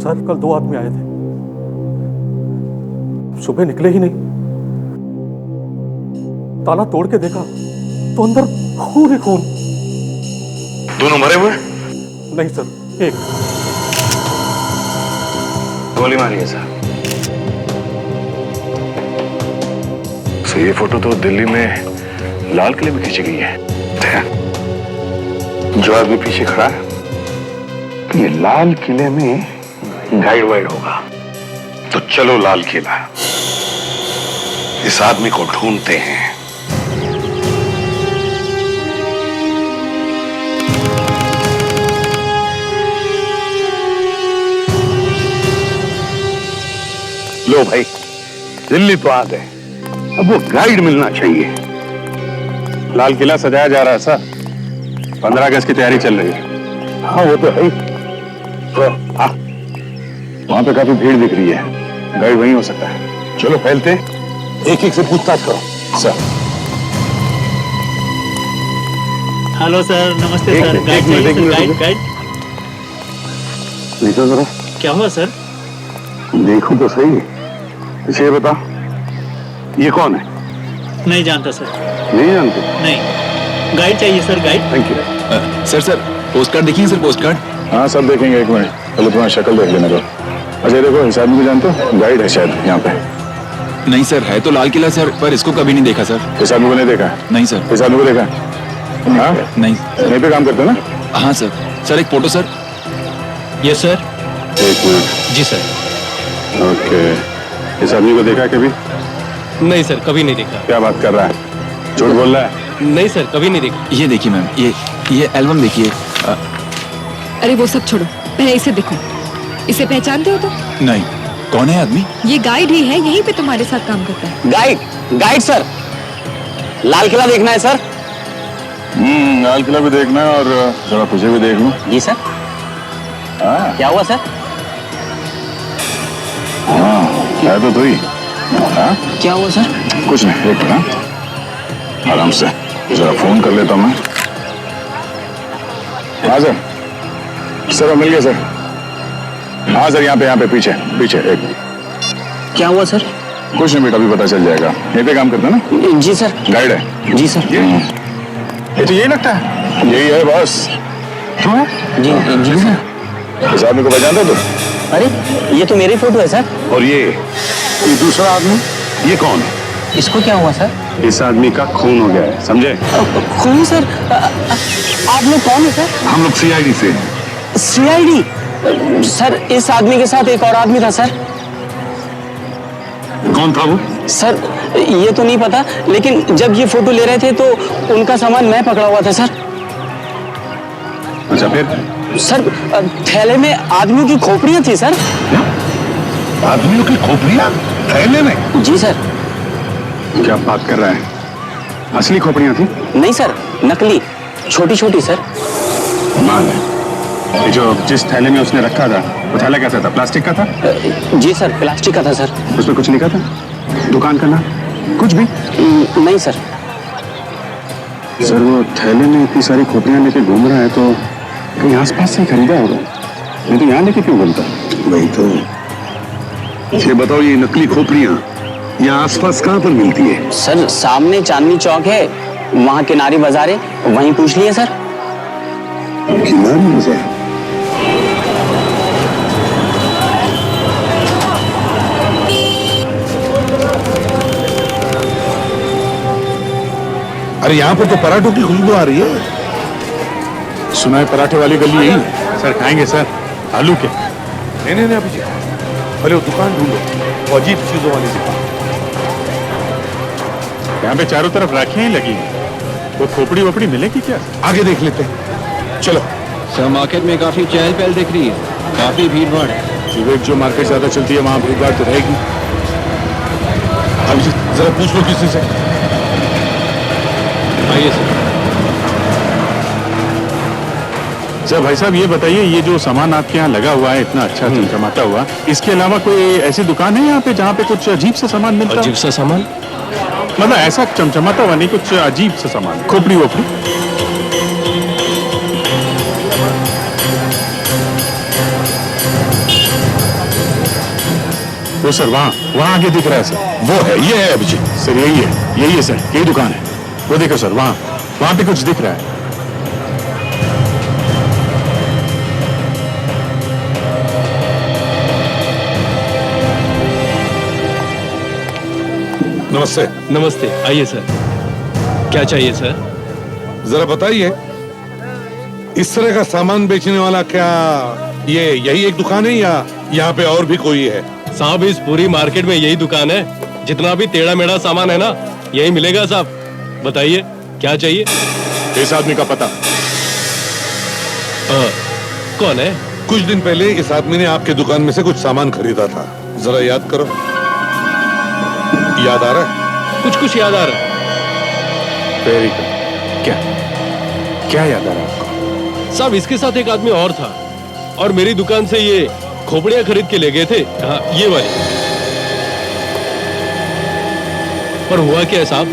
Sir कल 2 आदमी आए थे, सुबह निकले ही नहीं। ताला तोड़ के देखा तो अंदर खून ही खून। दोनों मरे हुए? नहीं सर, एक गोली मारी है सर। तो ये फोटो तो दिल्ली में लाल किले में खींची गई है। जो आदमी पीछे खड़ा है ये लाल किले में गाइड वाइड होगा। तो चलो लाल किला, इस आदमी को ढूंढते हैं। लो भाई, दिल्ली तो आ गए, अब वो गाइड मिलना चाहिए। लाल किला सजाया जा रहा है सर, 15 अगस्त की तैयारी चल रही है। हाँ वो तो है। तो वहां पे काफी भीड़ दिख रही है, गाइड वहीं हो सकता है। चलो फैलते, एक एक से पूछताछ करो। सर हेलो सर, नमस्ते एक सर। मिनट, गाइड एक मिनट, चाहिए एक सर, मिनट, गाइड गाइड। देखो जरा, क्या हुआ सर? देखो तो सही। इसे ये बता, ये कौन है? नहीं जानता सर। नहीं जानते? नहीं, गाइड चाहिए sir, guide. Thank you. Sir post card देखिए सर, पोस्ट कार्ड। हाँ सब देखेंगे, एक मिनट पहले तुम्हारा शक्ल देख लेने दो। अच्छा देखो, इस आदमी को जानते हो? गाइड है शायद यहाँ पे। नहीं सर, है तो लाल किला सर, पर इसको कभी नहीं देखा सर। इस आदमी को नहीं देखा? नहीं सर। इस आदमी को देखा? हाँ नहीं। यहीं पे काम करते हो ना? हाँ सर। सर एक फोटो सर। Yes sir. एक मिनट। जी सर। ओके, इस आदमी को देखा कभी? नहीं सर, कभी नहीं देखा। क्या बात कर रहा है, झूठ बोल रहा है? नहीं सर, कभी नहीं देखा। ये देखिए मैम, ये एल्बम देखिए। अरे वो सब छोड़ो, पहले इसे देखो। इसे पहचानते हो तो? नहीं, कौन है आदमी? ये गाइड ही है, यहीं पे तुम्हारे साथ काम करता है। गाइड सर, लाल किला देखना है सर। लाल किला भी देखना है और जरा तुझे भी देख लूं। जी सर। हाँ क्या हुआ सर? है तो तू ही। हाँ क्या हुआ सर? कुछ नहीं, एक मिनट, हाँ? आराम से जरा फोन कर लेता हूँ मैं। हाँ सर मिल गया सर। हाँ सर, यहाँ पे पीछे एक। क्या हुआ सर? कुछ नहीं बेटा, अभी पता चल जाएगा। यहीं पे काम करता है ना? जी सर। गाइड है? जी सर। ये तो यही लगता है। यही है बॉस। क्यों है? जी जी सर। इस आदमी को पहचानते हो तुम? अरे ये तो मेरी फोटो है सर। और ये दूसरा आदमी, ये कौन है? इसको क्या हुआ सर? इस आदमी का खून हो गया है, समझे? खून सर? आप लोग कौन है सर? हम लोग CID से। CID? सर इस आदमी के साथ एक और आदमी था सर। कौन था वो? सर ये तो नहीं पता, लेकिन जब ये फोटो ले रहे थे तो उनका सामान मैं पकड़ा हुआ था सर। अच्छा फिर? सर थैले में आदमियों की खोपड़ियां थी सर। आदमियों की खोपड़ियां थैले में? जी सर। क्या बात कर रहा है? असली खोपड़ियां थी? नहीं सर, नकली, छोटी छोटी सर। मान है। ये जो जिस थैले में उसने रखा था, वो थैला कैसा था? प्लास्टिक का था? जी सर, प्लास्टिक का था सर। उसमें कुछ लिखा था? दुकान का नाम? कुछ भी? नहीं सर। सर वो थैले में इतनी सारी खोपड़ियां लेके घूम रहा है तो कहीं आसपास से खरीदा होगा, नहीं तो यहाँ लेके क्यों घूमता? वही तो। ये बताओ, ये नकली खोपड़ियां यहाँ आसपास कहाँ पर मिलती है? सर सामने चांदनी चौक है, वहाँ किनारी बाजार है, वहीं पूछ लिए सर। किनारी बाजार? अरे यहाँ पर तो पराठों की खुशबू आ रही है। सुना है पराठे वाली गली यही है। सर खाएंगे सर, आलू के? नहीं अभिजीत, पहले वो दुकान ढूंढो, वो अजीब चीजों वाली दुकान। यहाँ पे चारों तरफ राखियां ही लगी हैं। वो खोपड़ी वोपड़ी मिलेगी क्या? आगे देख लेते हैं, चलो। सर मार्केट में काफी चहल पहल दिख रही है, काफी भीड़ भाड़ है। सुबह जो मार्केट ज्यादा चलती है वहाँ भीड़ भाड़ तो रहेगी। अभिजीत जरा पूछ लो किसी से। आइए सर। सर भाई साहब ये बताइए, ये जो सामान आपके यहाँ लगा हुआ है इतना अच्छा चमचमाता हुआ, इसके अलावा कोई ऐसी दुकान है यहाँ पे जहाँ पे कुछ अजीब सा सामान मिलता है? अजीब सा सामान? मतलब ऐसा चमचमाता हुआ नहीं, कुछ अजीब सा सामान, खोपड़ी वोपड़ी? वो सर वहाँ आगे दिख रहा है सर। वो है, ये है अभिजीत। सर यही है सर, यही दुकान है। वो देखो सर, वहाँ पे कुछ दिख रहा है। नमस्ते। नमस्ते, आइए सर। क्या चाहिए सर? जरा बताइए, इस तरह का सामान बेचने वाला क्या ये यही एक दुकान है या यहाँ पे और भी कोई है? साहब, इस पूरी मार्केट में यही दुकान है। जितना भी टेढ़ा मेढ़ा सामान है ना, यही मिलेगा साहब। बताइए क्या चाहिए? इस आदमी का पता? कौन है? कुछ दिन पहले इस आदमी ने आपके दुकान में से कुछ सामान खरीदा था। जरा याद करो, याद आ रहा है? कुछ याद आ रहा है। Very good. क्या याद आ रहा है आपको? साहब, इसके साथ एक आदमी और था और मेरी दुकान से ये खोपड़ियां खरीद के ले गए थे। हाँ, ये वाली। पर हुआ क्या है साहब?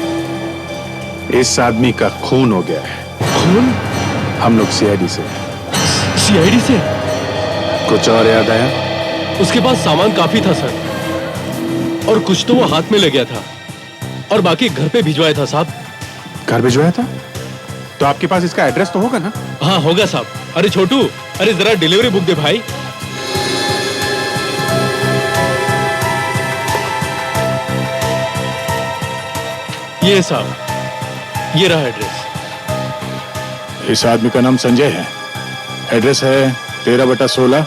इस आदमी का खून हो गया है। खून? हम लोग सीआईडी से। सीआईडी से? कुछ और याद आया? उसके पास सामान काफी था सर, और कुछ तो वो हाथ में ले गया था और बाकी घर पे भिजवाया था साहब। घर भिजवाया था? तो आपके पास इसका एड्रेस तो होगा ना? हाँ, होगा साहब। अरे छोटू, अरे जरा डिलीवरी बुक दे भाई। ये साहब, ये रहा एड्रेस। इस आदमी का नाम संजय है। एड्रेस है 13/16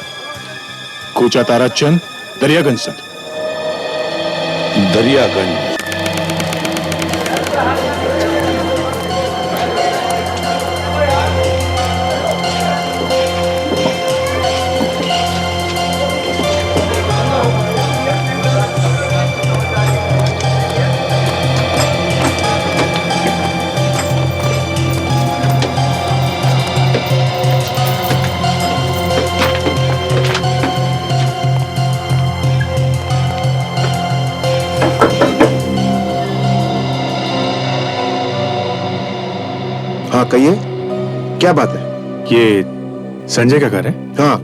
कूचा ताराचंद, दरियागंज सर। दरियागंज। हाँ कहिए, क्या बात है? ये संजय का घर है? हाँ,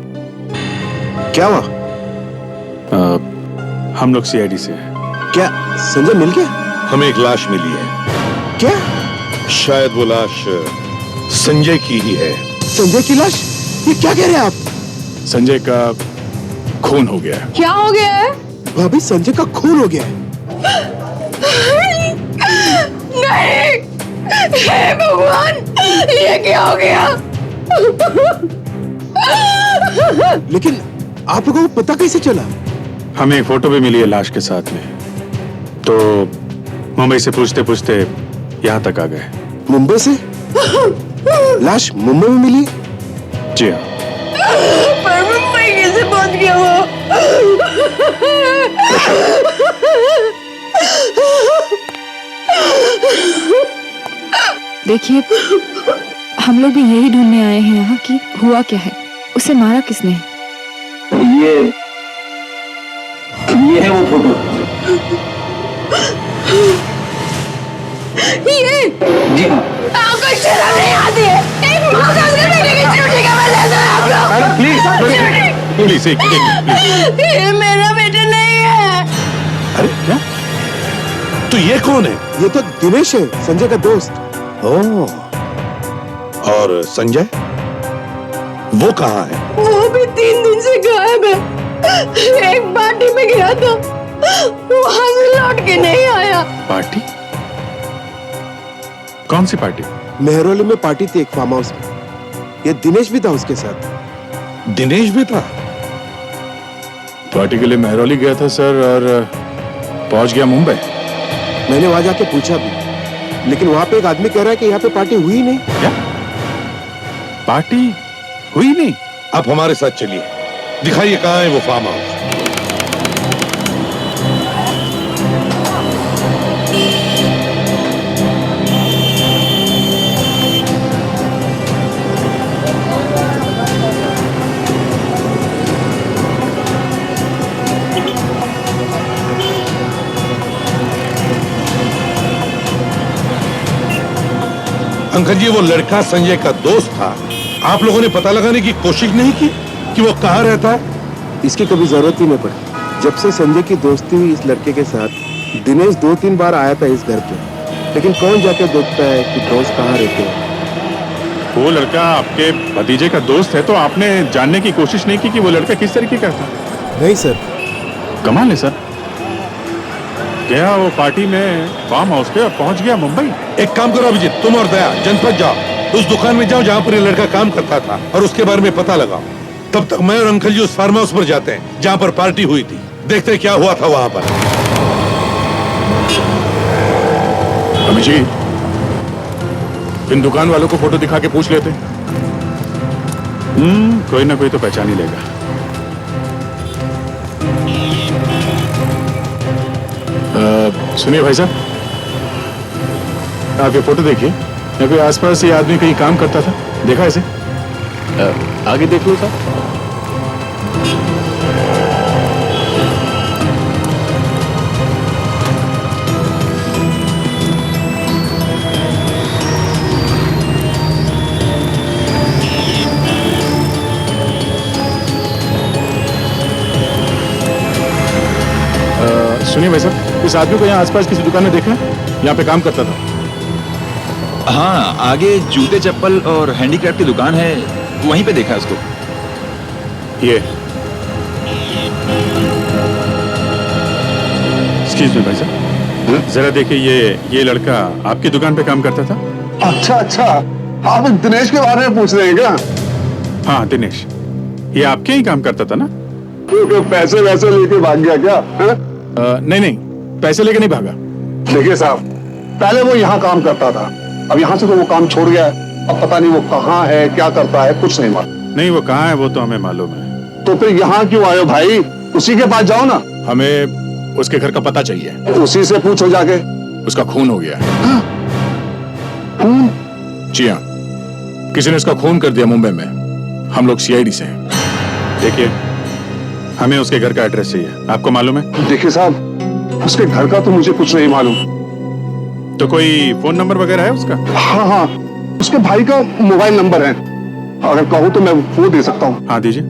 क्या हुआ? हम लोग सीआईडी से हैं। क्या संजय मिल गया? हमें एक लाश मिली है। क्या? शायद वो लाश संजय की ही है। संजय की लाश? ये क्या कह रहे हैं आप? संजय का खून हो गया है। क्या हो गया है? भाभी, संजय का खून हो गया है। नहीं, हे भगवान, ये क्या हो गया? लेकिन आप लोगों को पता कैसे चला? हमें एक फोटो भी मिली है लाश के साथ में, तो मुंबई से पूछते पूछते यहाँ तक आ गए। मुंबई से? लाश मुंबई में मिली? जी हाँ। पर मुंबई कैसे पहुंच गया वो? देखिए, हम लोग भी यही ढूंढने आए हैं यहाँ कि हुआ क्या है, उसे मारा किसने? ये है वो फोटो। ये? जी हाँ। आपको शर्म नहीं आती है? एक माँ का अपने बेटे की ड्यूटी का मैं लेता है आप लोग। Please please. ये मेरा बेटा नहीं है। अरे क्या? तो ये कौन है? ये तो दिनेश है, संजय का दोस्त। ओह, और संजय वो कहाँ है? वो भी 3 दिन से गायब है। एक पार्टी में गया था, वहां से लौट के नहीं आया। पार्टी? कौन सी पार्टी? मेहरौली में पार्टी थी एक फार्म हाउस में। ये दिनेश भी था उसके साथ। दिनेश भी था? पार्टी के लिए मेहरौली गया था सर, और पहुंच गया मुंबई। मैंने वहां जाके पूछा भी, लेकिन वहां पे एक आदमी कह रहा है कि यहाँ पे पार्टी हुई नहीं। क्या? पार्टी हुई नहीं? आप हमारे साथ चलिए, दिखाइए कहाँ है वो फार्म हाउस। अंकल जी, वो लड़का संजय का दोस्त था। आप लोगों ने पता लगाने की कोशिश नहीं की कि वो कहाँ रहता है? इसकी कभी जरूरत ही नहीं पड़ी। जब से संजय की दोस्ती हुई इस लड़के के साथ, दिनेश 2-3 बार आया था इस घर पे, लेकिन कौन जाके देखता है कि दोस्त कहाँ रहते हैं। वो लड़का आपके भतीजे का दोस्त है, तो आपने जानने की कोशिश नहीं की कि वो लड़का किस तरीके का था? नहीं सर। कमाल है सर, गया वो पार्टी में फार्म हाउस पे और पहुंच गया मुंबई। एक काम करो अभिजीत, तुम और दया जनपद जाओ, उस दुकान में जाओ जहाँ पर ये लड़का काम करता था और उसके बारे में पता लगाओ। तब तक मैं और अंकल जी उस फार्म हाउस पर जाते हैं जहाँ पर पार्टी हुई थी, देखते हैं क्या हुआ था वहाँ पर। अभिजीत, इन दुकान वालों को फोटो दिखा के पूछ लेते। कोई ना कोई तो पहचान ही लेगा। सुनिए भाई साहब, आप ये फोटो देखिए। यहाँ कोई आसपास ये आदमी कहीं काम करता था, देखा ऐसे? आगे देख लो साहब। सुनिए भाई साहब, इस आदमी को यहाँ आसपास किसी दुकान में देखा है? यहाँ पे काम करता था। हाँ, आगे जूते चप्पल और हैंडीक्राफ्ट की दुकान है, वहीं पे देखा उसको। ये एक्सक्यूज मी भाई साहब, जरा देखिए, ये लड़का आपकी दुकान पे काम करता था? अच्छा, आप दिनेश के बारे में पूछ रहे हैं क्या? हाँ दिनेश, ये आपके ही काम करता था ना? क्योंकि पैसे वैसे लेके भाग गया क्या? नहीं, पैसे लेके नहीं भागा। देखिए साहब, पहले वो यहाँ काम करता था, अब यहाँ से तो वो काम छोड़ गया है। अब पता नहीं वो कहाँ है, क्या करता है, कुछ नहीं मालूम। नहीं, वो कहाँ है वो तो हमें मालूम है। तो फिर यहाँ क्यों आए हो भाई? उसी के पास जाओ ना। हमें उसके घर का पता चाहिए। उसी से पूछो जाके। उसका खून हो गया। खून? जी हाँ, किसी ने उसका खून कर दिया मुंबई में। हम लोग सीआईडी से हैं। देखिए, हमें उसके घर का एड्रेस चाहिए। आपको मालूम है? देखिए साहब, उसके घर का तो मुझे कुछ नहीं मालूम। तो कोई फोन नंबर वगैरह है उसका? हाँ, उसके भाई का मोबाइल नंबर है, अगर कहूँ तो मैं वो दे सकता हूँ। हाँ दीजिए।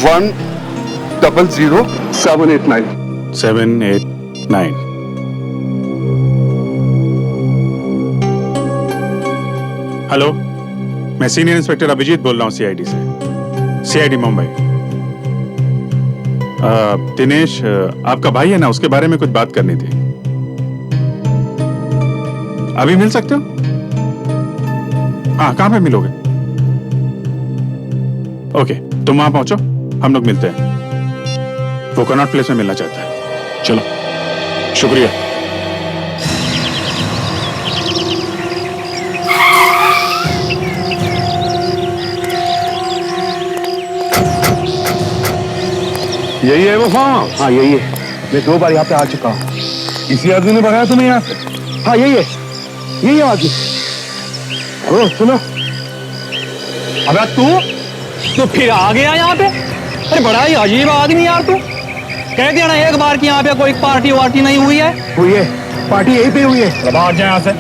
100789 789। हेलो, मैं सीनियर इंस्पेक्टर अभिजीत बोल रहा हूँ सीआईडी से, सीआईडी मुंबई। दिनेश आपका भाई है ना, उसके बारे में कुछ बात करनी थी। अभी मिल सकते हो? हाँ, कहाँ पे मिलोगे? ओके, तुम वहां पहुंचो, हम लोग मिलते हैं। वो कनॉट प्लेस में मिलना चाहता है। चलो, शुक्रिया। यही है वो फार्म? हाँ यही है, मैं 2 बार यहाँ पे आ चुका हूँ। इसी आदमी ने भगाया तुम्हें यहाँ से? हाँ यही है आदमी। ओ सुनो, अबे तू फिर आ गया यहाँ पे? अरे बड़ा ही अजीब आदमी यार तू। कह दिया ना एक बार कि यहाँ पे कोई पार्टी वार्टी नहीं हुई है। हुई है, पार्टी यहीं पे हुई है। भाग जा यहाँ से,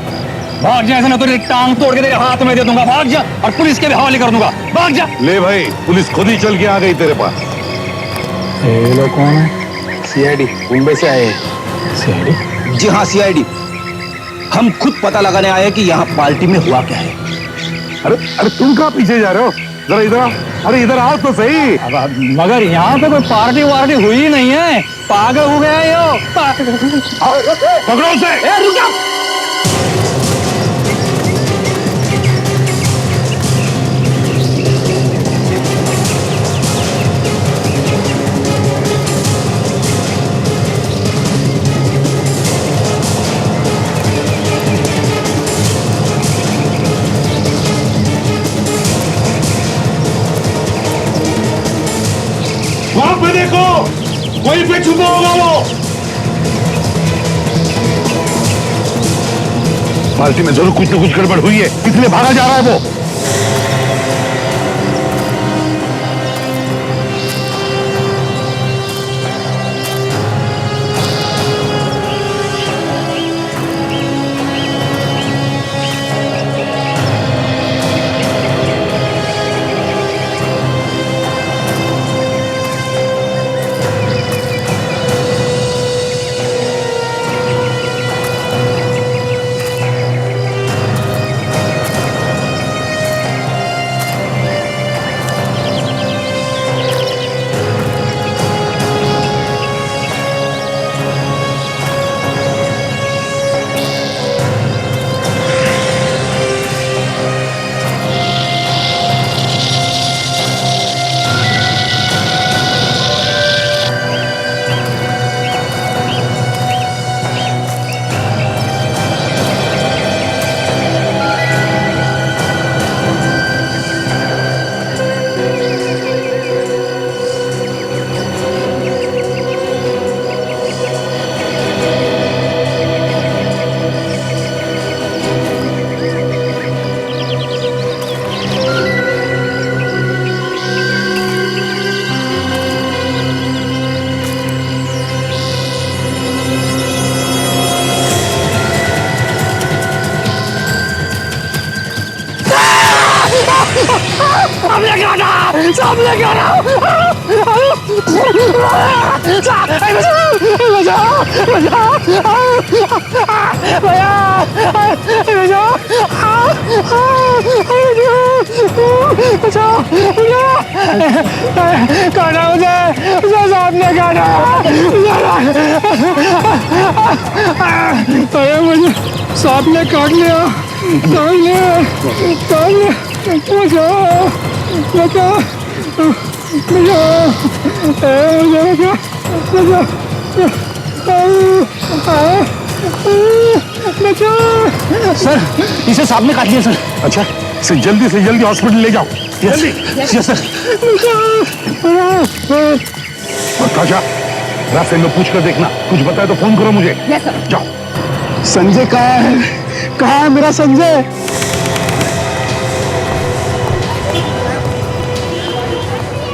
भाग जा, मैं तेरी टांग तोड़ के तेरे हाथ में दे दूंगा। भाग जा और पुलिस के भी हवाले कर दूंगा। भाग जा। ले भाई, पुलिस खुद ही चल के आ गई तेरे पास। ये लोग कौन है? सीआईडी मुंबई से आए हैं। सीआईडी? जी हाँ सीआईडी। हम खुद पता लगाने आए हैं कि यहाँ पार्टी में हुआ क्या है। अरे तुम कहाँ पीछे जा रहे हो? जरा इधर आओ। अरे इधर आओ तो सही। मगर यहाँ पे कोई पार्टी वार्टी हुई नहीं है। पागल हो गया यो। पकड़ो उसे। रुक जा। वहां पे देखो, वहीं पे छुपा होगा वो। पार्टी में जरूर कुछ न कुछ गड़बड़ हुई है, इसलिए भागा जा रहा है वो। सामने काटा, सामने काटा। काटा मुझे, सामने काटा। अरे मुझे सांप ने काट लिया, काट लिया, काट लिया। बचाओ, बचाओ, बचाओ, बचाओ। सर, इसे सांप ने काट लिया सर। अच्छा, इसे जल्दी से जल्दी हॉस्पिटल ले जाओ। जल्दी। Yes sir. और काशा, रास्ते में पूछ कर देखना, कुछ बताए तो फोन करो मुझे। Yes sir. जाओ। संजय कहाँ है? कहाँ है मेरा संजय?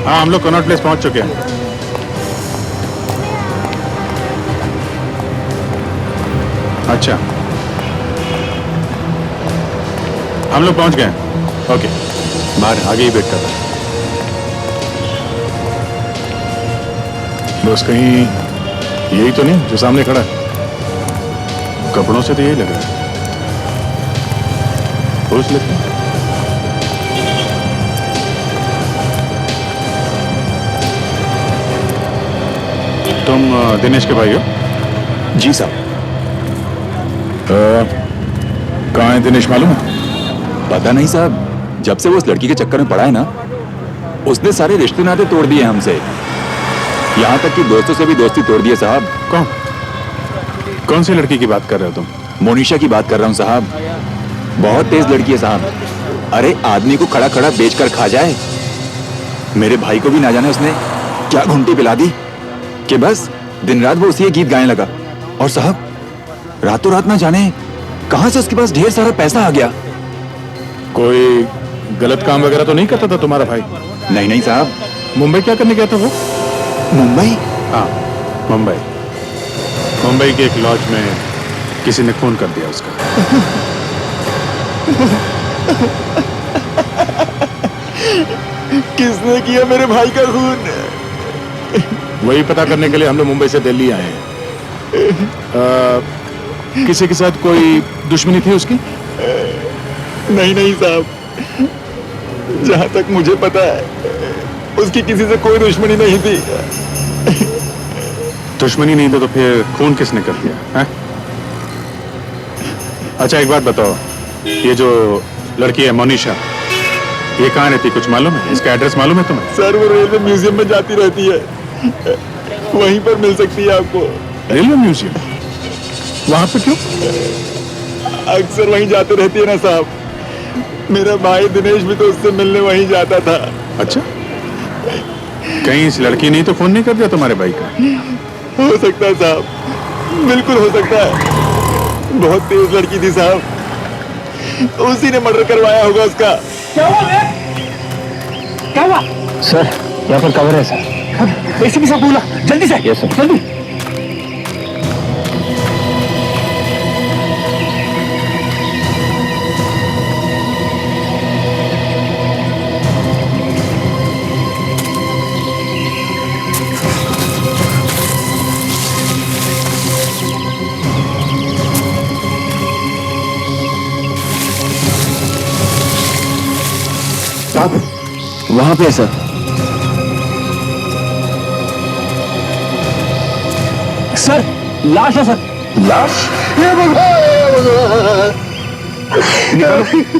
हाँ, हम लोग कनॉट प्लेस पहुंच चुके हैं। अच्छा, हम लोग पहुंच गए हैं। ओके, बाहर आगे ही वेट कर रहा है। दोस्त कहीं यही तो नहीं जो सामने खड़ा है? कपड़ों से तो यही लग रहा है। पूछ लेते हैं। तुम दिनेश के भाई हो? जी साहब। कहाँ है दिनेश मालूम है? पता नहीं साहब, जब से वो उस लड़की के चक्कर में पड़ा है ना, उसने सारे रिश्ते नाते तोड़ दिए हमसे। यहाँ तक कि दोस्तों से भी दोस्ती तोड़ दी है साहब। कौन सी लड़की की बात कर रहे हो तुम? मोनिशा की बात कर रहा हूँ साहब। बहुत तेज लड़की है साहब। अरे आदमी को खड़ा खड़ा बेचकर खा जाए। मेरे भाई को भी ना जाने उसने क्या घुंटी पिला दी कि बस दिन रात वो उसी गीत गाने लगा। और साहब रातों रात ना जाने कहां से उसके पास ढेर सारा पैसा आ गया। कोई गलत काम वगैरह तो नहीं करता था तुम्हारा भाई? नहीं नहीं साहब। मुंबई क्या करने गया था वो? मुंबई? हाँ, मुंबई। मुंबई के एक लॉज में किसी ने खून कर दिया उसका। किसने किया मेरे भाई का खून? वही पता करने के लिए हम लोग मुंबई से दिल्ली आए हैं। किसी के साथ कोई दुश्मनी थी उसकी? नहीं नहीं साहब, जहां तक मुझे पता है उसकी किसी से कोई दुश्मनी नहीं थी। दुश्मनी नहीं तो फिर खून किसने कर दिया है? अच्छा एक बात बताओ, ये जो लड़की है मोनिशा, ये कहाँ रहती, कुछ मालूम है? इसका एड्रेस मालूम है तुम्हें? सर वो रेलवे म्यूजियम में जाती रहती है, वहीं पर मिल सकती है आपको। Railway museum? वहां पे क्यों? अक्सर वहीं जाते रहती है ना साहब। मेरा भाई दिनेश भी तो उससे मिलने वहीं जाता था। अच्छा, कहीं इस लड़की ने तो फोन नहीं कर दिया तुम्हारे भाई का? हो सकता है साहब, बिल्कुल हो सकता है। बहुत तेज लड़की थी साहब, उसी ने मर्डर करवाया होगा उसका। क्या हुआ? क्या हुआ? सर यहाँ पर कवर है सर। एसीपी साहब बोला, जल्दी से। यस सर, जल्दी। वहां पे है सर। सर लाश है सर। लाश?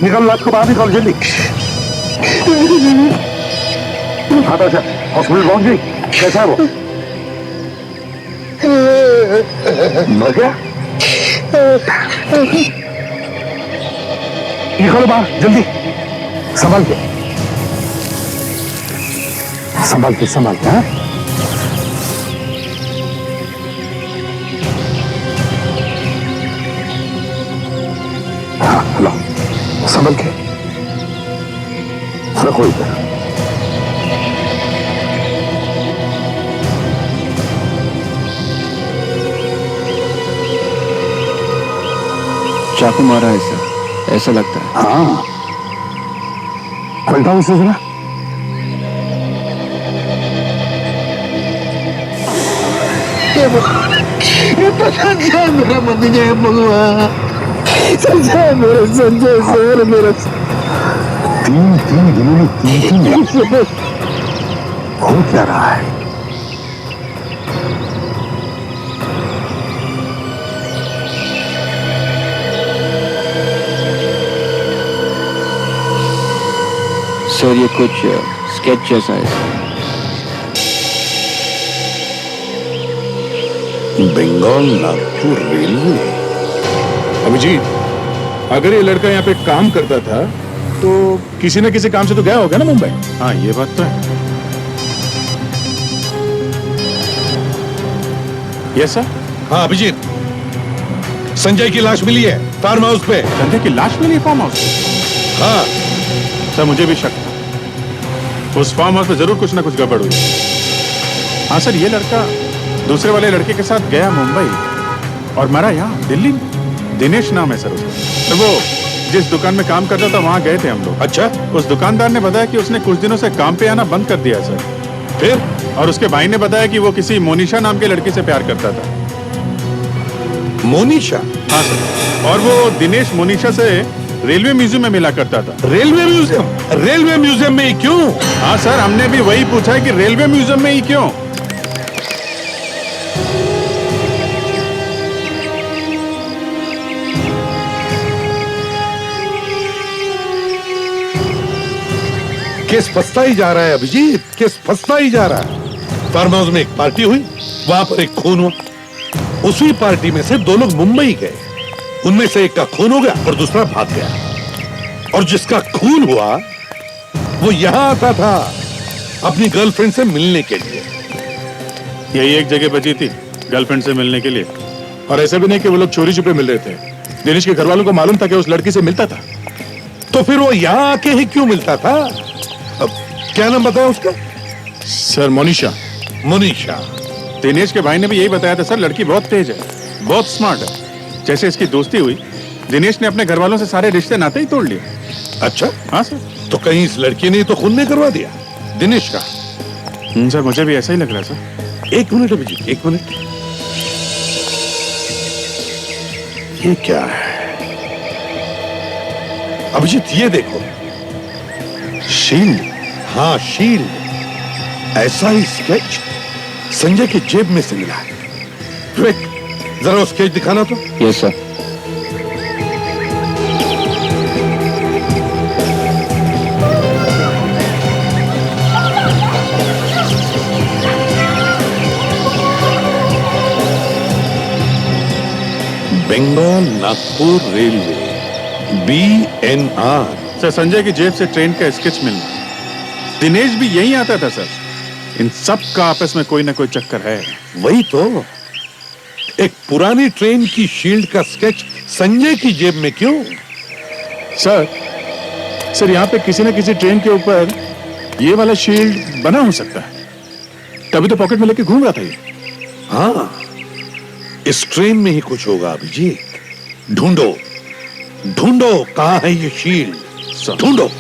निकल लाश को बाहर निकाल जल्दी। हाँ तो अच्छा, हॉस्पिटल पहुंच गई? कैसा है वो? मर गया? निकलो बाहर जल्दी, संभाल के, संभाल के, संभाल के। हाँ हाँ, लो संभल के रखो इधर। चाकू मारा है सर, ऐसा लगता है। हाँ, पलटा उसे जरा। ये तो संजय मेरा भतीजा है भगवान। संजय मेरा संजय सर मेरा तीन दिनों में तीन हो क्या रहा है? सर ये कुछ स्केच जैसा है। बंगाल नागपुर रेलवे। अभिजीत, अगर ये लड़का यहाँ पे काम करता था तो किसी न किसी काम से तो गया होगा ना मुंबई। हाँ, ये बात तो है। Yes sir. हाँ अभिजीत, संजय की लाश मिली है फार्म हाउस पे। संजय की लाश मिली फार्म हाउस? हाँ सर, मुझे भी शक था। उस फार्म हाउस में जरूर कुछ ना कुछ गड़बड़ हुई। हाँ सर, ये लड़का दूसरे वाले लड़के के साथ गया मुंबई और मरा यहाँ दिल्ली में। दिनेश नाम है सर उसका। तो वो जिस दुकान में काम करता था वहां गए थे हम लोग। अच्छा, उस दुकानदार ने बताया कि उसने कुछ दिनों से काम पे आना बंद कर दिया सर। फिर? और उसके भाई ने बताया कि वो किसी मोनिशा नाम के लड़की से प्यार करता था। मोनिशा? हाँ सर। और वो दिनेश मोनिशा से रेलवे म्यूजियम में मिला करता था। Railway museum? रेलवे म्यूजियम में ही क्यों? हाँ सर, हमने भी वही पूछा है कि रेलवे म्यूजियम में ही क्यों। केस फंसता ही जा रहा है अभिजीत, केस फंसता ही जा रहा है। फार्म हाउस में एक पार्टी हुई, वहां पर एक खून हुआ। उसी पार्टी में से दो लोग मुंबई गए, उनमें से एक का खून हो गया और दूसरा भाग गया। और जिसका खून हुआ वो यहां आता था अपनी गर्लफ्रेंड से मिलने के लिए। यही एक जगह बची थी गर्लफ्रेंड से मिलने के लिए। और ऐसा भी नहीं कि वो लोग चोरी छुपे मिल रहे थे। दिनेश के घर वालों को मालूम था कि उस लड़की से मिलता था। तो फिर वो यहां आके ही क्यों मिलता था? अब क्या नाम बताया उसका? सर मोनिशा। मोनिशा। दिनेश के भाई ने भी यही बताया था सर, लड़की बहुत तेज है, बहुत स्मार्ट है। जैसे इसकी दोस्ती हुई, दिनेश ने अपने घर वालों से सारे रिश्ते नाते ही तोड़ लिए। अच्छा? हाँ सर। तो कहीं इस लड़की ने तो खून नहीं करवा दिया दिनेश का? सर मुझे भी ऐसा ही लग रहा है सर। एक मिनट अभिजीत, एक मिनट। ये क्या है अभिजीत? ये देखो, शील्ड। हाँ शील्ड। ऐसा ही स्केच संजय की जेब में से मिला है। विवेक, जरा वो स्केच दिखाना तो। Yes sir. Bengal Nagpur railway, BNR। Sir Sanjay की जेब से ट्रेन का स्केच मिलना। दिनेश भी यही आता था सर। इन सब का आपस में कोई ना कोई चक्कर है। वही तो, एक पुरानी ट्रेन की शील्ड का स्केच संजय की जेब में क्यों? सर यहाँ पे किसी न किसी ट्रेन के ऊपर ये वाला शील्ड बना हो सकता है, तभी तो पॉकेट में लेके घूम रहा था ये। हाँ, इस ट्रेन में ही कुछ होगा अभिजीत। ढूंढो ढूंढो, कहां है ये शील्ड? ढूंढो।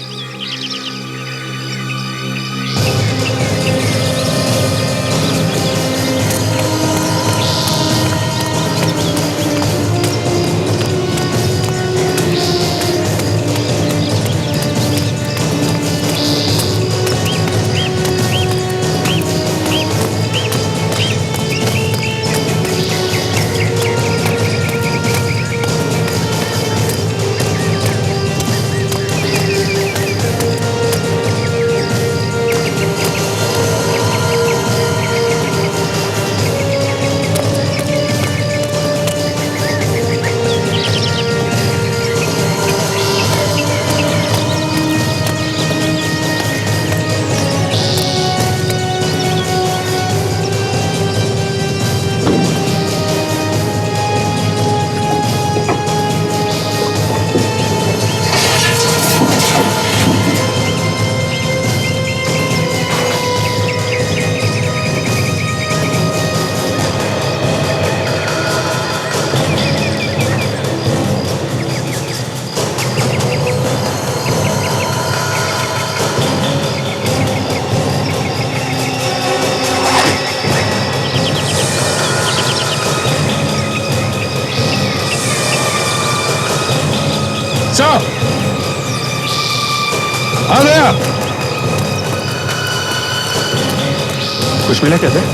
कुछ मिला क्या सर?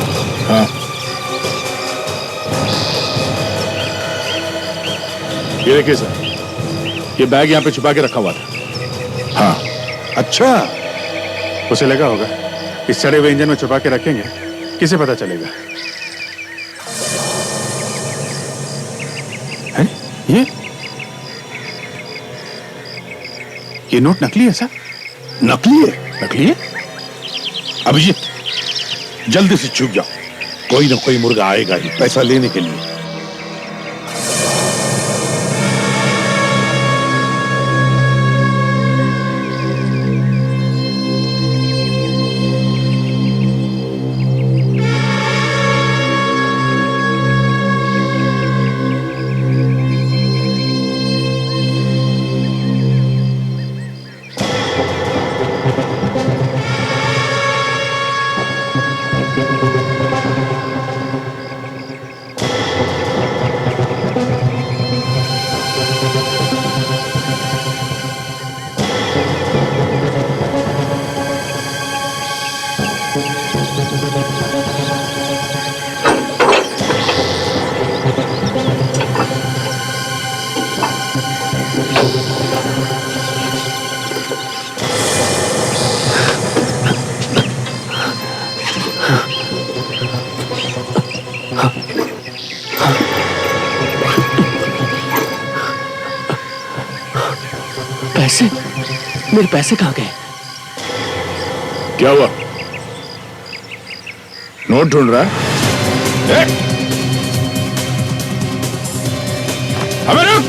हाँ, ये देखिए सर, ये बैग यहाँ पे छुपा के रखा हुआ था। हाँ। अच्छा, उसे लगा होगा इस सड़े हुए इंजन में छुपा के रखेंगे, किसे पता चलेगा? है? ये नोट नकली है सर? नकली है? नकली है? अभिजीत, जल्दी से छुप जाओ, कोई ना कोई मुर्गा आएगा ही पैसा लेने के लिए। पैसे? मेरे पैसे कहाँ गए? क्या हुआ? नोट ढूंढ रहा है? अबे रुक!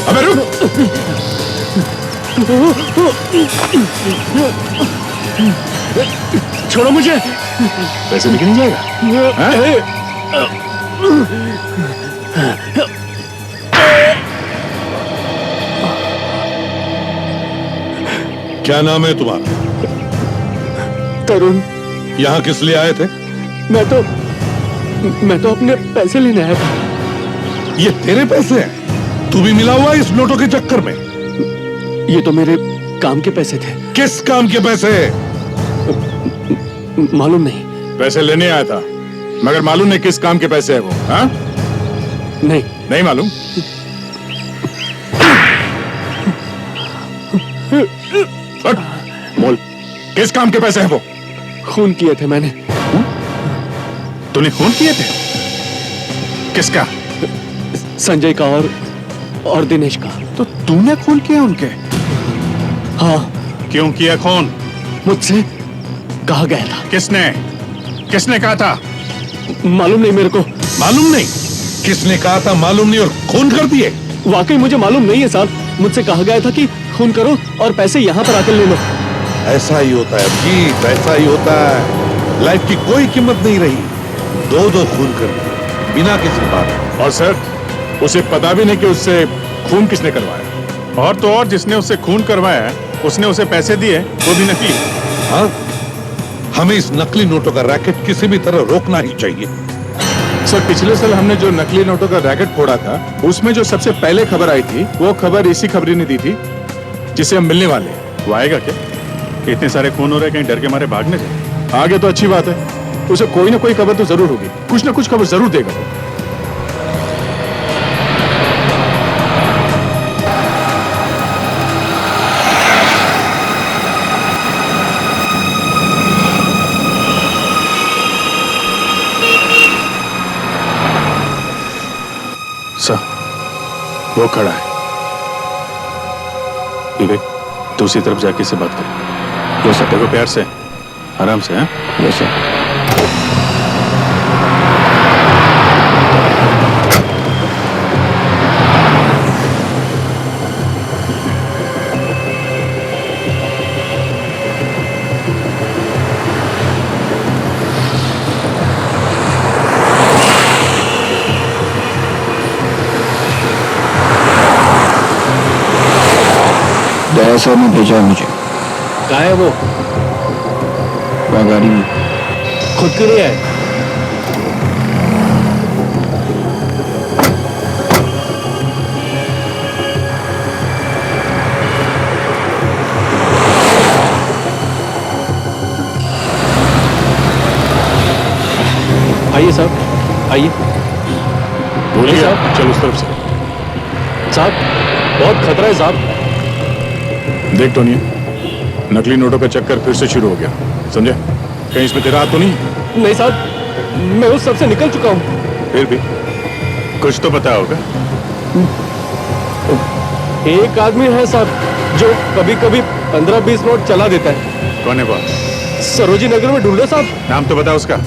अबे रुक! छोड़ो मुझे। पैसे लेके नहीं जाएगा? क्या नाम है तुम्हारा? तरुण। यहाँ किस लिए आए थे? मैं तो अपने पैसे लेने आया था। ये तेरे पैसे हैं? तू भी मिला हुआ इस नोटों के चक्कर में? ये तो मेरे काम के पैसे थे। किस काम के पैसे? मालूम नहीं। पैसे लेने आया था, मगर मालूम नहीं किस काम के पैसे है वो। हाँ? नहीं। नहीं मालूम? बोल, किस काम के पैसे हैं वो? खून किए थे मैंने। तूने खून किए थे? किसका? संजय का और दिनेश का। तो तूने खून किया उनके? हाँ। क्यों किया खून? मुझसे कहा गया था। किसने कहा था? मालूम नहीं मेरे को। मालूम नहीं? किसने कहा था मालूम नहीं और खून कर दिए? वाकई मुझे मालूम नहीं है साहब। मुझसे कहा गया था कि खून करो और पैसे यहाँ पर आकर ले लो। ऐसा ही होता है अभिजीत, ऐसा ही होता है। लाइफ की कोई कीमत नहीं रही। दो खून कर दिए बिना किसी बात। और सर, उसे पता भी नहीं कि उससे खून किसने करवाया। और तो और जिसने उससे खून करवाया उसने उसे पैसे दिए, वो भी नकली। हाँ, हमें इस नकली नोटों का रैकेट किसी भी तरह रोकना ही चाहिए। सर, पिछले साल हमने जो नकली नोटों का रैकेट फोड़ा था, उसमें जो सबसे पहले खबर आई थी, वो खबर इसी खबरी ने दी थी जिसे हम मिलने वाले हैं। वो आएगा क्या? इतने सारे खून हो रहे, कहीं डर के मारे भागने जाए। आगे तो अच्छी बात है, उसे कोई ना कोई खबर तो जरूर होगी, कुछ ना कुछ खबर जरूर देगा वो। सर, वो खड़ा है। विवेक, दूसरी तरफ जाके इससे बात कर। वो सब देखो, प्यार से, आराम से। हैं? वैसे दया साहब ने भेजा है मुझे। कहाँ है वो? गाड़ी में। खुद क्यों नहीं आए? आइए साहब, आइए। बोलिए साहब। चलो उस तरफ से। साहब बहुत खतरा है साहब। देख टोनी, नकली नोटों का चक्कर फिर से शुरू हो गया, समझे? कहीं इसमें तेरा हाथ तो नहीं? नहीं साहब, मैं उस सब से निकल चुका हूँ। फिर भी कुछ तो पता होगा। एक आदमी है साहब जो कभी कभी 15-20 नोट चला देता है। कौन है वो? सरोजी नगर में ढूंढो साहब। नाम तो बता उसका।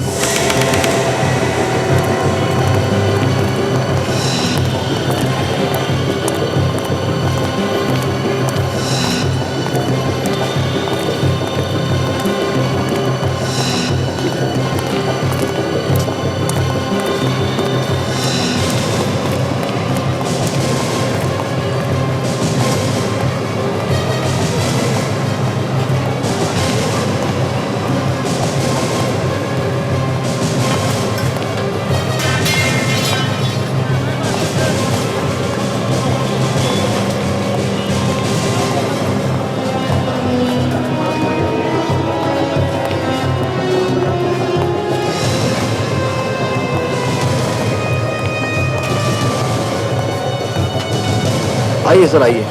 आइए सर, आइए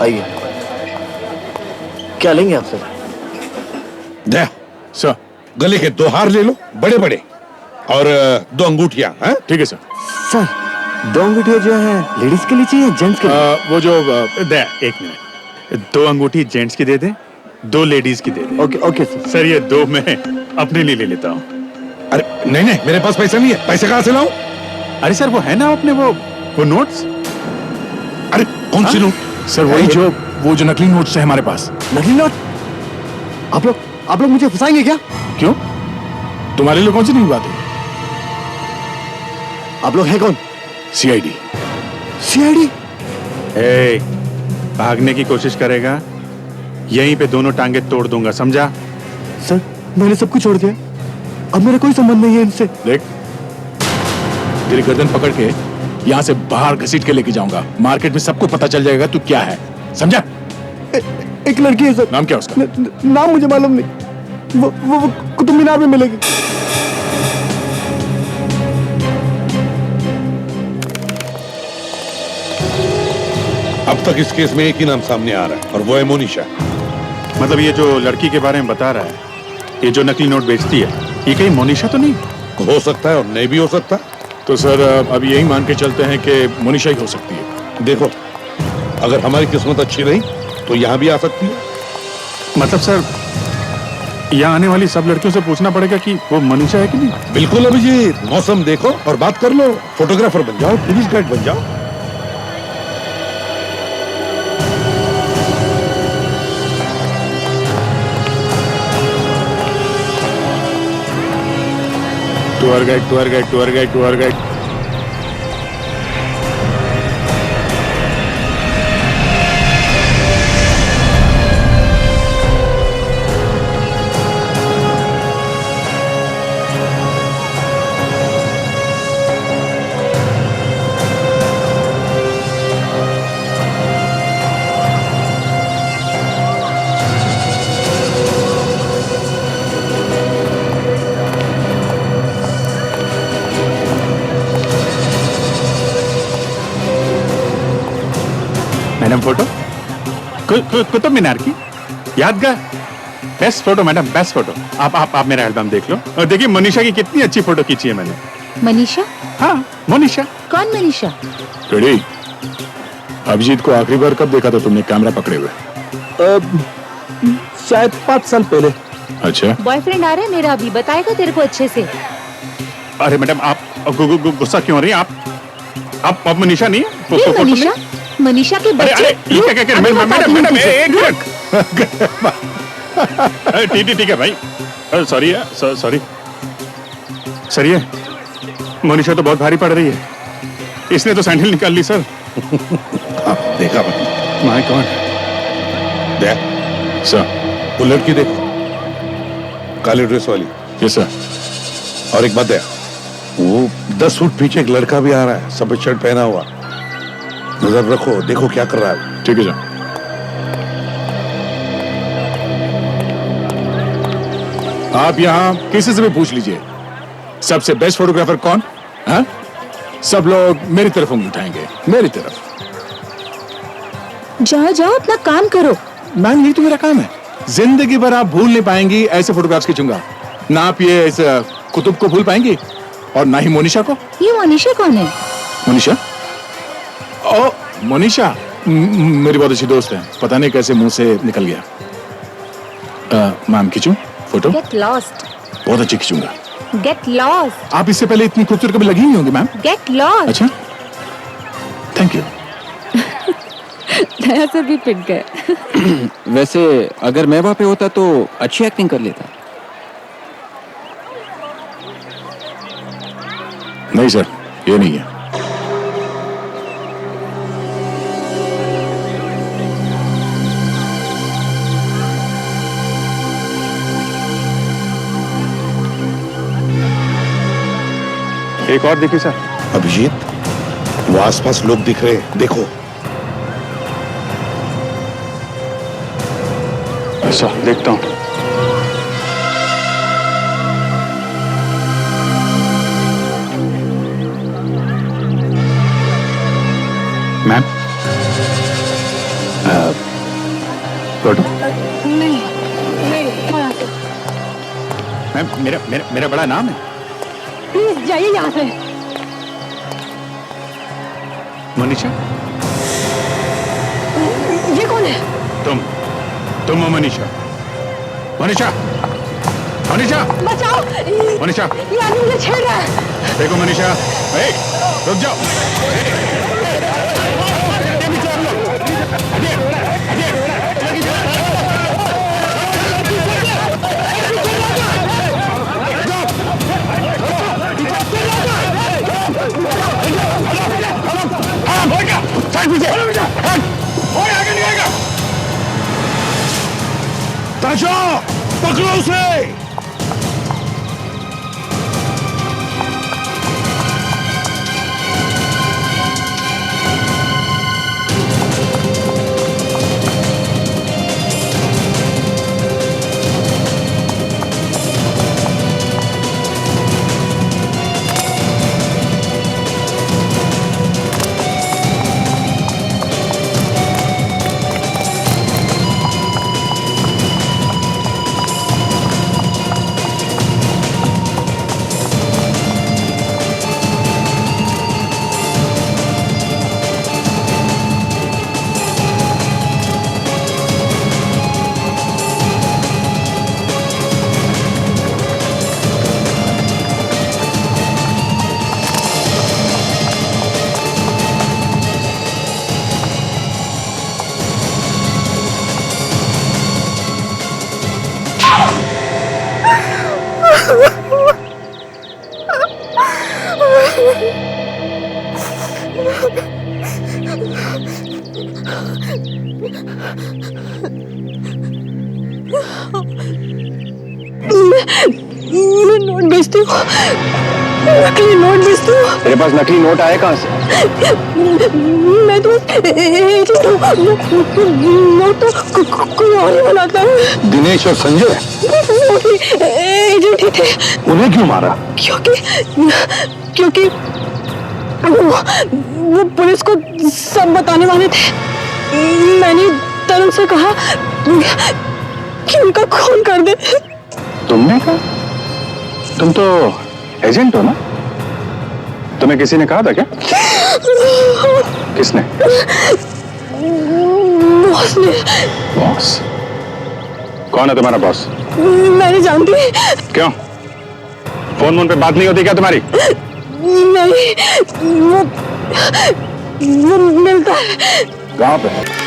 आइए। क्या लेंगे आप सर? दे सर। गले के 2 हार ले लो, बड़े बड़े, और 2 अंगूठियां। ठीक है सर। सर 2 अंगूठियां जो है लेडीज के लिए चाहिए जेंट्स के लिए? वो जो दे, एक मिनट, 2 अंगूठी जेंट्स की दे दे, 2 लेडीज की दे दे। Okay okay sir. सर ये 2 मैं अपने लिए ले लेता हूँ। अरे नहीं नहीं, मेरे पास पैसा नहीं है, पैसे कहाँ से लाऊं? अरे सर वो है ना अपने वो नोट्स। अरे कौन सी नोट? सर वही वो जो नकली नोट्स है हमारे पास। नकली नोट? आप लोग मुझे फंसाएंगे क्या? क्यों? तुम्हारे लिए कौन सी नई बात है? आप लोग हैं कौन? सीआईडी। सीआईडी? भागने की कोशिश करेगा, यहीं पे दोनों टांगे तोड़ दूंगा, समझा? सर मैंने सब कुछ छोड़ दिया, अब मेरा कोई संबंध नहीं है इनसे। देख, तेरी गर्दन पकड़ के यहाँ से बाहर घसीट के लेके जाऊंगा। मार्केट में सबको पता चल जाएगा तू क्या है, समझा? एक लड़की है सर। नाम क्या उसका? नाम मुझे मालूम नहीं, वो कुतुब मीनार में मिलेगी। अब तक इस केस में एक ही नाम सामने आ रहा है, और वो है मोनिशा। मतलब ये जो लड़की के बारे में बता रहा है, ये जो नकली नोट बेचती है, ये कहीं मोनिशा तो नहीं? हो सकता है और नहीं भी हो सकता। तो सर अब यही मान के चलते हैं कि मोनिशा ही हो सकती है। देखो, अगर हमारी किस्मत अच्छी रही तो यहाँ भी आ सकती है। मतलब सर यहाँ आने वाली सब लड़कियों से पूछना पड़ेगा कि वो मनीषा है कि नहीं? बिल्कुल अभिजीत, मौसम देखो और बात कर लो। फोटोग्राफर बन जाओ, टूरिस्ट गाइड बन जाओ। Tour guide, tour guide, tour guide, tour guide. Madam photo Qutub Minar की यादगार। Best photo madam, best photo. आप मेरा एल्बम देख लो और देखिए मनीषा की कितनी अच्छी फोटो खींची है मैंने। मनीषा? हाँ मनीषा। कौन मनीषा? रेडी? अभिजीत को आखिरी बार कब देखा था तुमने कैमरा पकड़े हुए? शायद 5 साल पहले। अच्छा। बॉयफ्रेंड आ रहा है मेरा अभी, बताएगा तेरे को अच्छे से। अरे मैडम आप गुस्सा क्यों हो रही हैं? आप मनीषा नहीं है? ये मनीषा? मनीषा के बच्चे? मैडम एक मिनट। ठीक है भाई, सॉरी सॉरी सर। ये मनीषा तो बहुत भारी पड़ रही है, इसने तो सैंडल निकाल ली सर। देखा भाई? My God. देख सर वो लड़की देखो, काले ड्रेस वाली। Yes sir. और एक बात है, वो 10 फुट पीछे एक लड़का भी आ रहा है, सफेद शर्ट पहना हुआ। नजर रखो, देखो क्या कर रहा है। ठीक है सर। आप यहां किसी से भी पूछ लीजिए सबसे बेस्ट फोटोग्राफर कौन, हाँ? सब लोग मेरी तरफ उंगली उठाएंगे, मेरी तरफ। जाओ जाओ अपना काम करो। मैम यही तो मेरा काम है। जिंदगी भर आप भूल नहीं पाएंगी ऐसे फोटोग्राफ्स खींचूंगा। ना आप ये इस कुतुब को भूल पाएंगी और ना ही मोनिशा को। ये मोनिशा कौन है? मोनिशा? ओ मोनिशा मेरी बहुत अच्छी दोस्त है, पता नहीं कैसे मुंह से निकल गया। मैम खींचूं फोटो? Get lost. बहुत अच्छी खींचूंगा। Get lost. आप इससे पहले इतनी खूबसूरत कभी लगी नहीं होंगी मैम। Get lost. अच्छा, थैंक यू। दया सर भी पिट गए। वैसे अगर मैं वहां पे होता तो अच्छी एक्टिंग कर लेता। नहीं सर, ये नहीं है। एक और देखिए सर। अभिजीत, वो आसपास लोग दिख रहे हैं, देखो। अच्छा, देखता हूं। Ma'am photo? नहीं नहीं, मैम मेरा मेरा मेरा बड़ा नाम है। प्लीज जाइए यहाँ से। मनीषा? ये कौन है? तुम हो मनीषा? मनीषा? मनीषा? बचाओ! मनीषा? ये आदमी मुझे छेड़ रहा है। देखो मनीषा, रुक जाओ। ताशा, पकड़ो उसे। मैं नोट बेचती हूँ, नकली नोट बेचती हूँ। तेरे पास नकली नोट आए कहाँ से? मैं तो एजेंट हूँ, नोट तो कोई और ही बनाता है। दिनेश और संजय एजेंट ही थे। उन्हें क्यों मारा? क्योंकि वो पुलिस को सब बताने वाले थे। मैंने तरुण से कहा कि उनका खून कर दे। तुमने कहा? तुम तो एजेंट हो ना? तुम्हें किसी ने कहा था क्या? किसने? बॉस ने। बॉस? कौन है तुम्हारा बॉस? मैं नहीं जानती। क्यों? फोन पे बात नहीं होती क्या तुम्हारी? नहीं, वो मिलता है। कहाँ पे?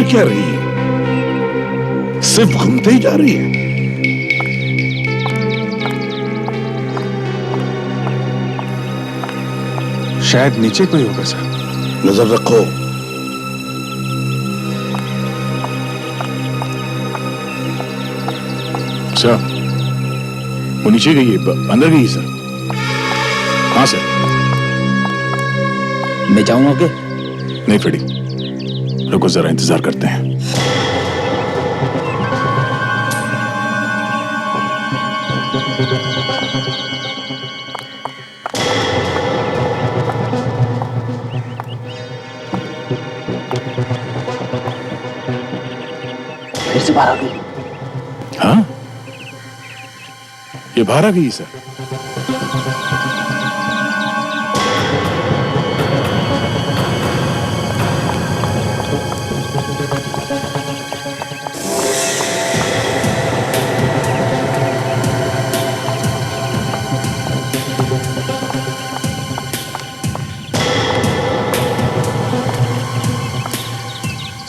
कर क्या रही है? सिर्फ घूमते ही जा रही है। शायद नीचे कोई होगा सर। नजर रखो। सर वो नीचे गई है, अंदर गई है सर। हाँ सर। मैं जाऊं आगे? नहीं फ्रेडी, रुको जरा, इंतजार करते हैं। फिर से बाहर आ गई। हाँ, ये बाहर आ गई सर।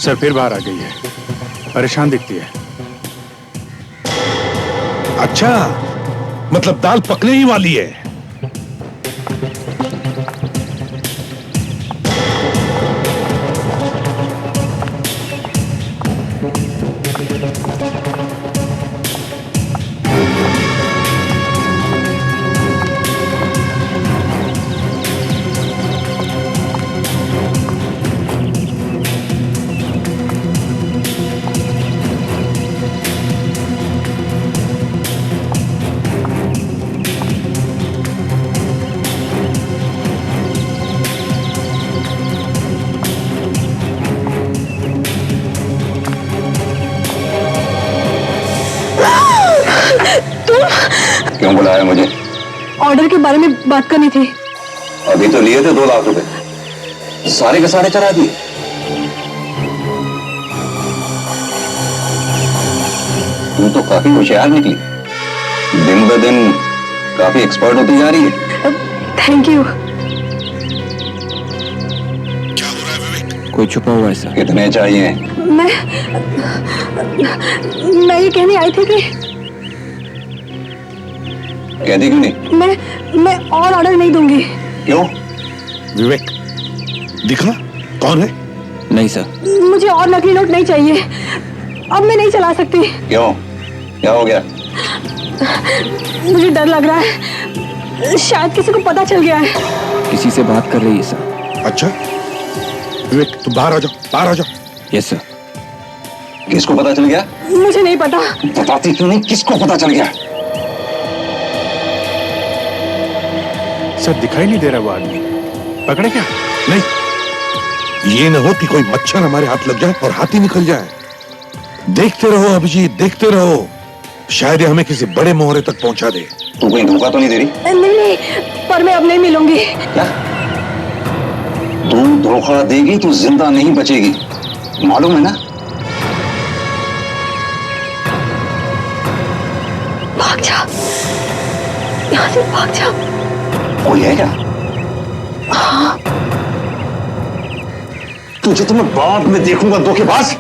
सर फिर बाहर आ गई है, परेशान दिखती है। अच्छा, मतलब दाल पकने ही वाली है। क्यों बुलाया मुझे? ऑर्डर के बारे में बात करनी थी। अभी तो लिए थे 2 लाख रुपए, सारे के सारे चढ़ा दिए। तू तो काफी होशियार निकली, दिन ब दिन काफी एक्सपर्ट होती जा रही है। Thank you. कोई छुपा हुआ है सर। कितने चाहिए? मैं ये कहने आई थी कि कह दी क्यों नहीं? मैं और ऑर्डर नहीं दूंगी। क्यों? विवेक, दिखा कौन है? नहीं सर। मुझे और नकली नोट नहीं चाहिए, अब मैं नहीं चला सकती। क्यों? क्या हो गया? मुझे डर लग रहा है, शायद किसी को पता चल गया है। किसी से बात कर रही है सर। अच्छा विवेक, तुम बाहर आ जाओ, बाहर आ जाओ। Yes sir. किसको पता चल गया? मुझे नहीं पता। बताती क्यों नहीं, किसको पता चल गया? सर दिखाई नहीं दे रहा वो आदमी, पकड़े क्या? नहीं, ये न हो कि कोई मच्छर हमारे हाथ लग जाए और हाथ ही निकल जाए। देखते रहो अभिजीत, देखते रहो, शायद ये हमें किसी बड़े मोहरे तक पहुंचा दे। तू कहीं धोखा तो नहीं दे रही? नहीं, पर मैं अब नहीं मिलूंगी। क्या? तू धोखा देगी तो जिंदा नहीं बचेगी, मालूम है ना? भाग जा, यहाँ से भाग जा। कोई है क्या? हाँ। तुझे तो मैं बाद में देखूंगा, धोखेबाज।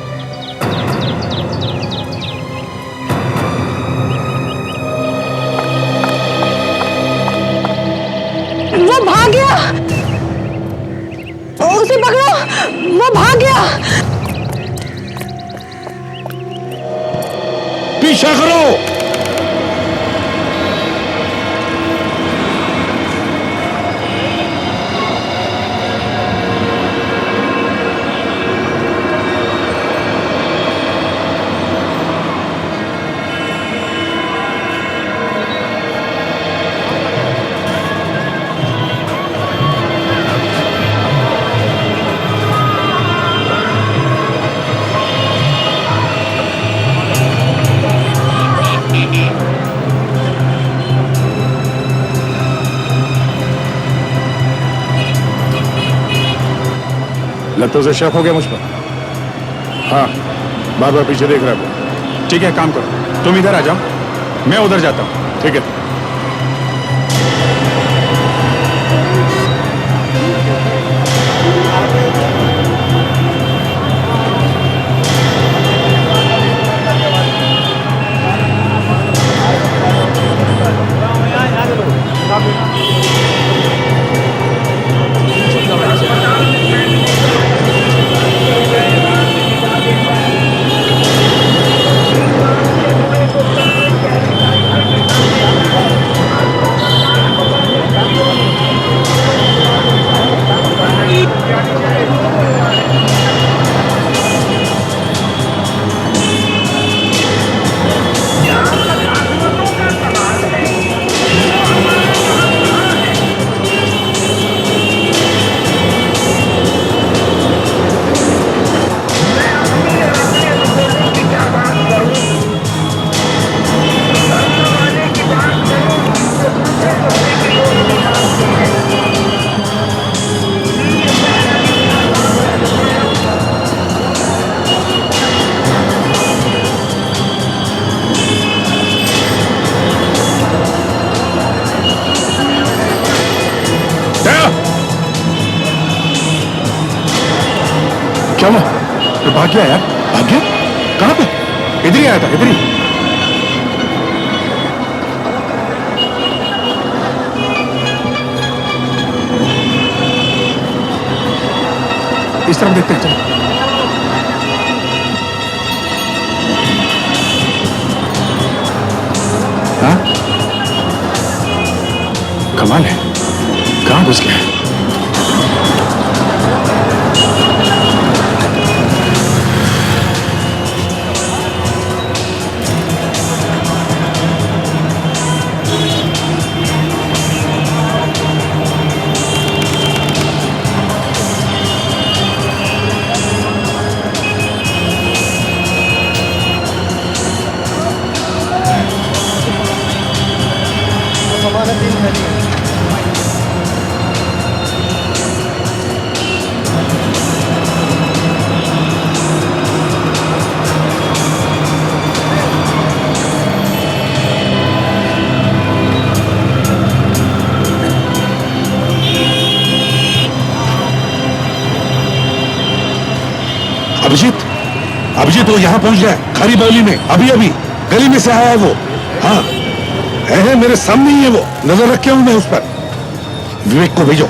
वो भाग गया, उसे पकड़ो, वो भाग गया। पीछा करो। लगता उसे शक हो गया मुझ पर। हाँ, बार बार पीछे देख रहा है। ठीक है, काम करो, तुम इधर आ जाओ, मैं उधर जाता हूँ। ठीक है? क्या हुआ? तो भाग गया यार, भाग गया? कहाँ पे? इधर ही आया था, इधर ही। इस तरफ देखते हैं, चलो। हाँ? कमाल है, कहाँ घुस गया? अभिजीत, अभिजीत वो यहाँ पहुंच गया खारी बावली में, अभी अभी गली में से आया है वो। हाँ है मेरे सामने ही है वो, नजर रखे हूं मैं उस पर। विवेक को भेजो।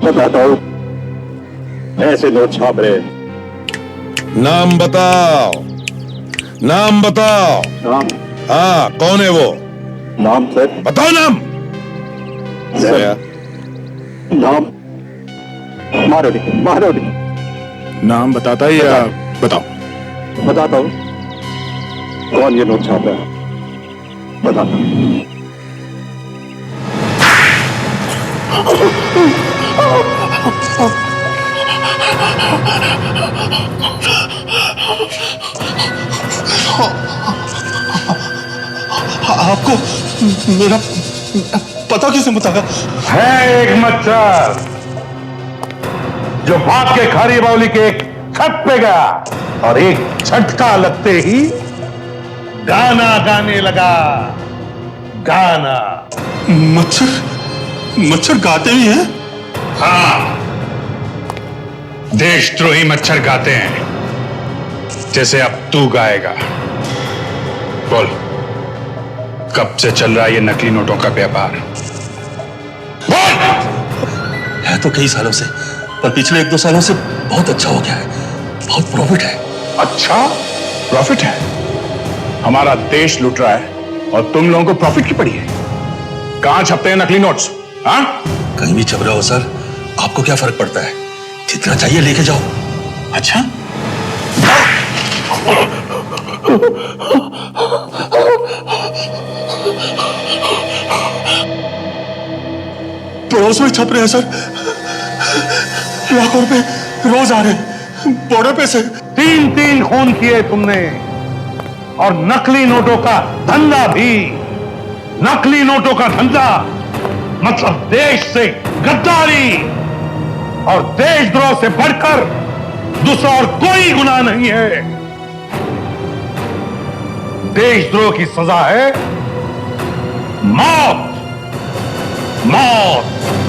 बताता हूँ ऐसे नोट छाप रहे। नाम बताओ, नाम बताओ। नाम? हाँ कौन है वो? नाम सर? बताओ नाम। सर नाम मारोडी। नाम बताता है या बताओ? बताता हूँ। कौन ये नोट छाप रहा है? बताता हूँ। आपको मेरा पता कैसे बताया? है एक मच्छर जो भाग के खारी बावली के एक छत पे गया और एक झटका लगते ही गाना गाने लगा। गाना। मच्छर गाते भी हैं? हाँ, देशद्रोही मच्छर गाते हैं जैसे अब तू गाएगा। बोल, कब से चल रहा है ये नकली नोटों का व्यापार? बोल! है तो कई सालों से, पर पिछले 1-2 सालों से बहुत अच्छा हो गया है, बहुत प्रॉफिट है। अच्छा, प्रॉफिट है? हमारा देश लूट रहा है और तुम लोगों को प्रॉफिट की पड़ी है। कहां छपते हैं नकली नोट्स? हाँ, कहीं भी छप रहा हो सर, आपको क्या फर्क पड़ता है? जितना चाहिए लेके जाओ। अच्छा, पड़ोस में छप रहे हैं सर, लाखों रुपए रोज आ रहे हैं बॉर्डर पे से। 3 खून किए तुमने, और नकली नोटों का धंधा भी। नकली नोटों का धंधा मतलब देश से गद्दारी, और देशद्रोह से बढ़कर दूसरा और कोई गुनाह नहीं है। देशद्रोह की सजा है मौत। मौत।